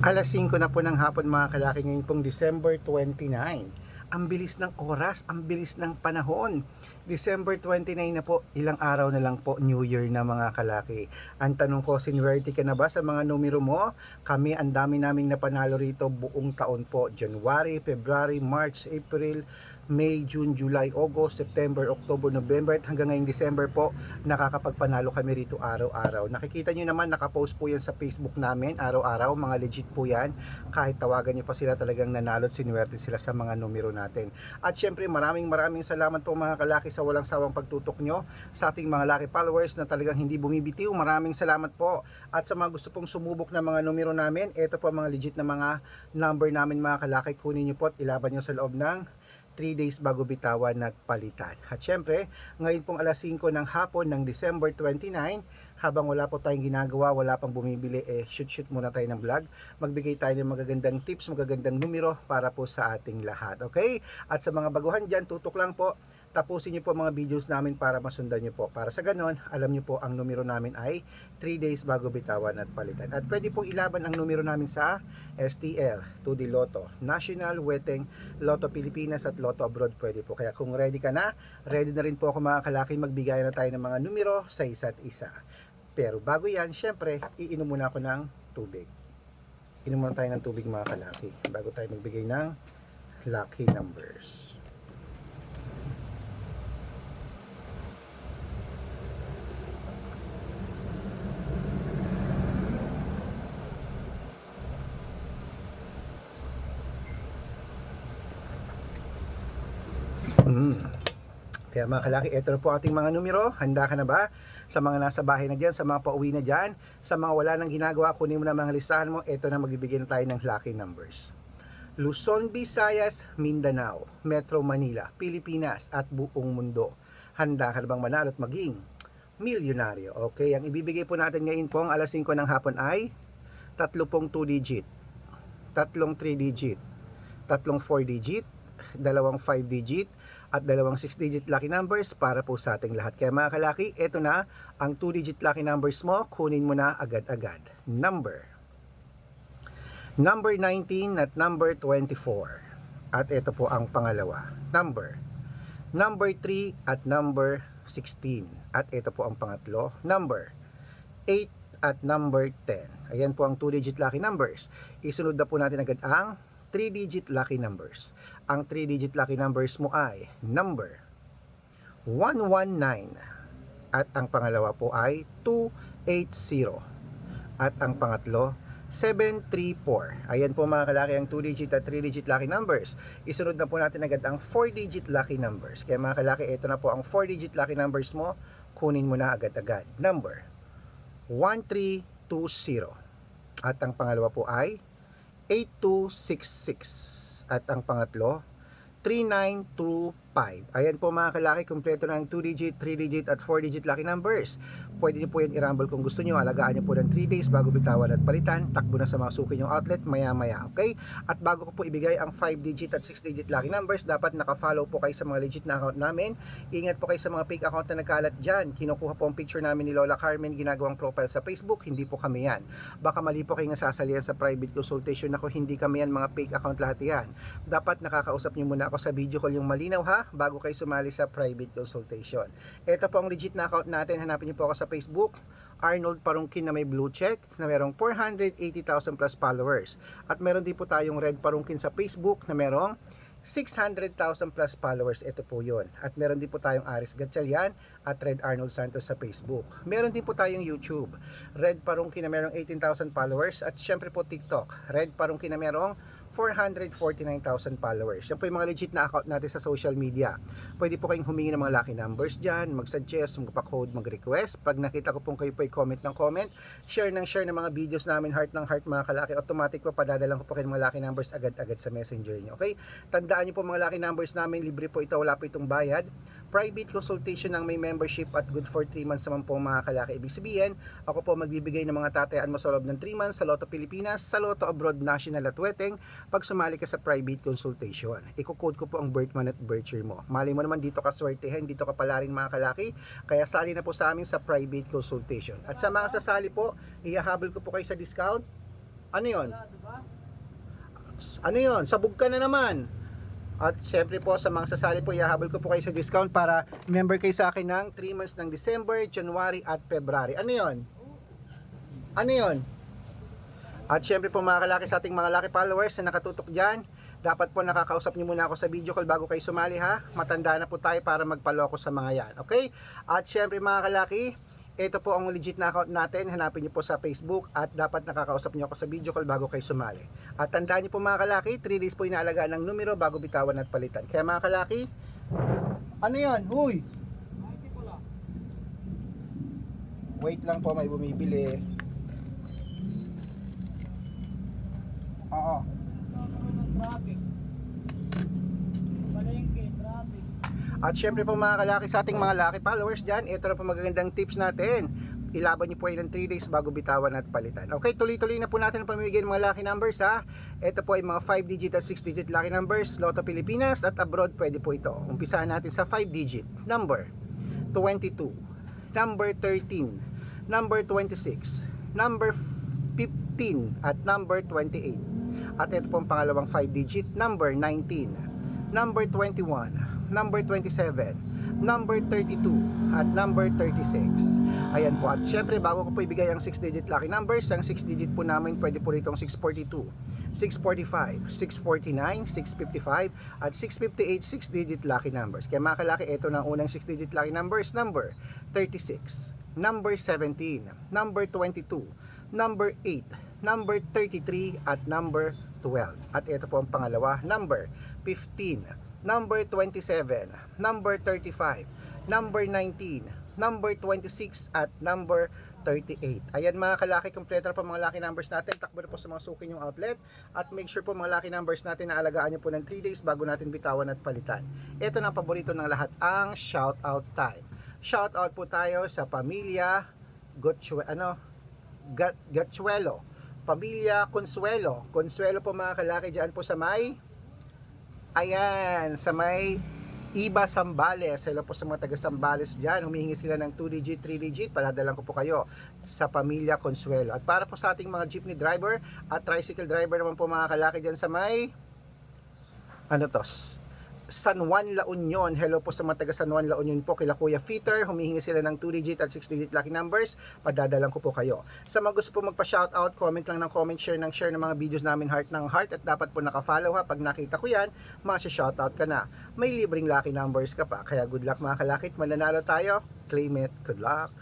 Alas 5 na po ng hapon mga kalaki, ngayon pong December 29. Ang bilis ng oras, ang bilis ng panahon. December 29 na po, ilang araw na lang po New Year na mga kalaki. Ang tanong ko, sinuwerte ka na ba sa mga numero mo? Kami, ang dami naming napanalo rito buong taon po. January, February, March, April, May, June, July, August, September, October, November at hanggang ngayong December po, nakakapagpanalo kami rito araw-araw. Nakikita nyo naman, nakapost po yan sa Facebook namin araw-araw, mga legit po yan. Kahit tawagan nyo pa sila, talagang nanalo at sinuwerte sila sa mga numero natin. At syempre, maraming salamat po mga kalaki sa walang sawang pagtutok nyo sa ating mga laki followers na talagang hindi bumibitiw. Maraming salamat po. At sa mga gusto pong sumubok na mga numero namin, ito po mga legit na mga number namin mga kalaki. Kunin nyo po at ilaban nyo sa loob ng 3 days bago bitawan at palitan. At syempre, ngayon pong alas 5 ng hapon ng December 29, habang wala po tayong ginagawa, wala pang bumibili, shoot muna tayo ng vlog. Magbigay tayo ng magagandang tips, magagandang numero para po sa ating lahat. Okay? At sa mga baguhan dyan, tutok lang po. Tapusin nyo po mga videos namin para masundan nyo po. Para sa ganon, alam nyo po ang numero namin ay 3 days bago bitawan at palitan. At pwede pong ilaban ang numero namin sa STL, 2D Lotto, National, Weteng, Lotto Pilipinas at Lotto Abroad. Pwede po. Kaya kung ready ka na, ready na rin po ako mga kalaki, magbigay na tayo ng mga numero sa isa't isa. Pero bago yan, syempre, iinom muna ako ng tubig. Inom muna tayo ng tubig mga kalaki bago tayo magbigay ng lucky numbers. Kaya mga kalaki, ito na po ating mga numero. Handa ka na ba? Sa mga nasa bahay na dyan, sa mga pauwi na dyan, sa mga wala nang ginagawa, kunin mo na mga listahan mo. Ito na, magbibigay na tayo ng lucky numbers. Luzon, Visayas, Mindanao, Metro Manila, Pilipinas at buong mundo. Handa ka na bang manalo at maging milyonaryo? Okay, ang ibibigay po natin ngayon po ang alas 5 ng hapon ay tatlong 2 digit, tatlong 3 digit, tatlong 4 digit, dalawang 5 digit, at dalawang 6 digit lucky numbers para po sa ating lahat. Kaya mga kalaki, ito na ang 2 digit lucky numbers mo. Kunin mo na agad-agad. Number 19 at number 24. At ito po ang pangalawa. Number 3 at number 16. At ito po ang pangatlo. Number 8 at number 10. Ayan po ang 2 digit lucky numbers. Isunod na po natin agad ang 3 digit lucky numbers. Ang 3 digit lucky numbers mo ay number 119 at ang pangalawa po ay 280 at ang pangatlo 734. Ayan po mga kalaki ang 2 digit at 3 digit lucky numbers. Isunod na po natin agad ang 4 digit lucky numbers. Kaya mga kalaki, ito na po ang 4 digit lucky numbers mo. Kunin mo na agad-agad. Number 1320 at ang pangalawa po ay 8266 at ang pangatlo 3925. Ayan po mga kalaki, kumpleto na ang 2 digit, 3 digit at 4 digit lucky numbers. Pwede niyo po yan i-rumble kung gusto niyo. Alagaan niyo po ng 3 days bago bitawan at palitan. Takbo na sa mga suki niyong outlet maya-maya. Okay? At bago ko po ibigay ang 5 digit at 6 digit lucky numbers, dapat naka-follow po kayo sa mga legit na account namin. Ingat po kayo sa mga fake account na nagkalat dyan. Kinukuha po ang picture namin ni Lola Carmen, ginagawang profile sa Facebook. Hindi po kami yan. Baka mali po kayo nasasalihan sa private consultation. Ako, hindi kami yan, mga fake account lahat yan. Dapat nakakausap niyo muna ako sa video call yung malinaw ha, bago kayo sumali sa private consultation. Ito po ang legit na account natin. Hanapin niyo po ako sa Facebook, Arnold Parungkin na may blue check, na merong 480,000 plus followers. At meron din po tayong Red Parungkin sa Facebook na merong 600,000 plus followers. Ito po yun. At meron din po tayong Aris Gatchalian at Red Arnold Santos sa Facebook. Meron din po tayong YouTube, Red Parungkin na merong 18,000 followers. At syempre po TikTok, Red Parungkin na merong 449,000 followers. Yan po yung mga legit na account natin sa social media. Pwede po kayong humingi ng mga lucky numbers dyan, mag-suggest, magpa-code, mag-request. Pag nakita ko pong kayo po ay comment ng comment, share ng mga videos namin, heart ng heart mga kalaki, automatic po padadalang ko po kayo ng mga lucky numbers agad-agad sa messenger nyo. Okay? Tandaan nyo po mga lucky numbers namin, libre po ito, wala po itong bayad. Private consultation ng may membership at good for 3 months naman po mga kalaki. Ibig sabihin, ako po magbibigay ng mga tatayaan mo sa loob ng 3 months sa Lotto Pilipinas, sa Lotto Abroad, National at Weteng pag sumali ka sa private consultation. Iko-code ko po ang birth month at birth year mo. Mali mo naman dito ka swertehin, dito ka pala rin mga kalaki. Kaya sali na po sa amin sa private consultation. At sa mga sasali po, ihahabol ko po kayo sa discount Ano yon? Ano yon? Sabog ka na naman. At syempre po sa mga sasali po, ihahabol ko po kayo sa discount para member kayo sa akin ng 3 months ng December, January at February. Ano yon? Ano yon? At syempre po mga kalaki, sa ating mga lucky followers na nakatutok dyan, dapat po nakakausap niyo muna ako sa video call bago kayo sumali ha. Matanda na po tayo para magpaloko sa mga yan. Okay? At syempre mga kalaki, ito po ang legit na account natin. Hanapin niyo po sa Facebook at dapat nakakausap niyo ako sa video call bago kayo sumali. At tandaan niyo po mga kalaki, 3 days po inaalagaan ng numero bago bitawan at palitan. Kaya mga kalaki, ano yan? Huy! Wait lang po, may bumibili. Oo. At syempre po mga kalaki, sa ating mga lucky followers dyan, ito na po magagandang tips natin. Ilaban nyo po yun ng 3 days bago bitawan at palitan. Okay, tuloy-tuloy na po natin ang pamimigay ng mga lucky numbers ha. Ito po ay mga 5 digit at 6 digit lucky numbers, Lotto Pilipinas at abroad pwede po ito. Umpisahan natin sa 5 digit, number 22, number 13, number 26, number 15 at number 28. At ito po ang pangalawang 5 digit, number 19, number 21, number 27, number 32 at number 36. Ayan po. At syempre bago ko po ibigay ang 6 digit lucky numbers, ang 6 digit po namin pwede po rito ang 642, 645, 649, 655 at 658 6 digit lucky numbers. Kaya mga kalaki, ito na ang unang 6 digit lucky numbers, number 36, number 17, number 22, number 8, number 33 at number 12. At ito po ang pangalawa, number 15, number 27, number 35, number 19, number 26 at number 38. Ayan mga kalaki, kompleto na po mga lucky numbers natin. Takbo na po sa mga suki yung outlet at make sure po mga lucky numbers natin na alagaan nyo po ng 3 days bago natin bitawan at palitan. Ito na ang paborito ng lahat, ang shout out time. Shout out po tayo sa pamilya Gatchuelo, pamilya Consuelo. Consuelo po mga kalaki, dyan po sa may sa may Iba Sambales. Hello po sa mga taga Sambales dyan. Humihingi sila ng 2 digit, 3 digit. Paladalan ko po kayo sa pamilya Consuelo. At para po sa ating mga jeepney driver at tricycle driver naman po mga kalaki dyan sa may San Juan, La Union. Hello po sa mga taga San Juan, La Union po kila Kuya Fitter. Humihingi sila ng 2 digit at 6 digit lucky numbers. Padadalan ko po kayo. Sa mga gusto po magpa-shoutout, comment lang ng comment, share ng mga videos namin heart ng heart. At dapat po naka-follow ha. Pag nakita ko yan, masya-shoutout ka na. May libreng lucky numbers ka pa. Kaya good luck mga kalakit. Mananalo tayo. Claim it. Good luck.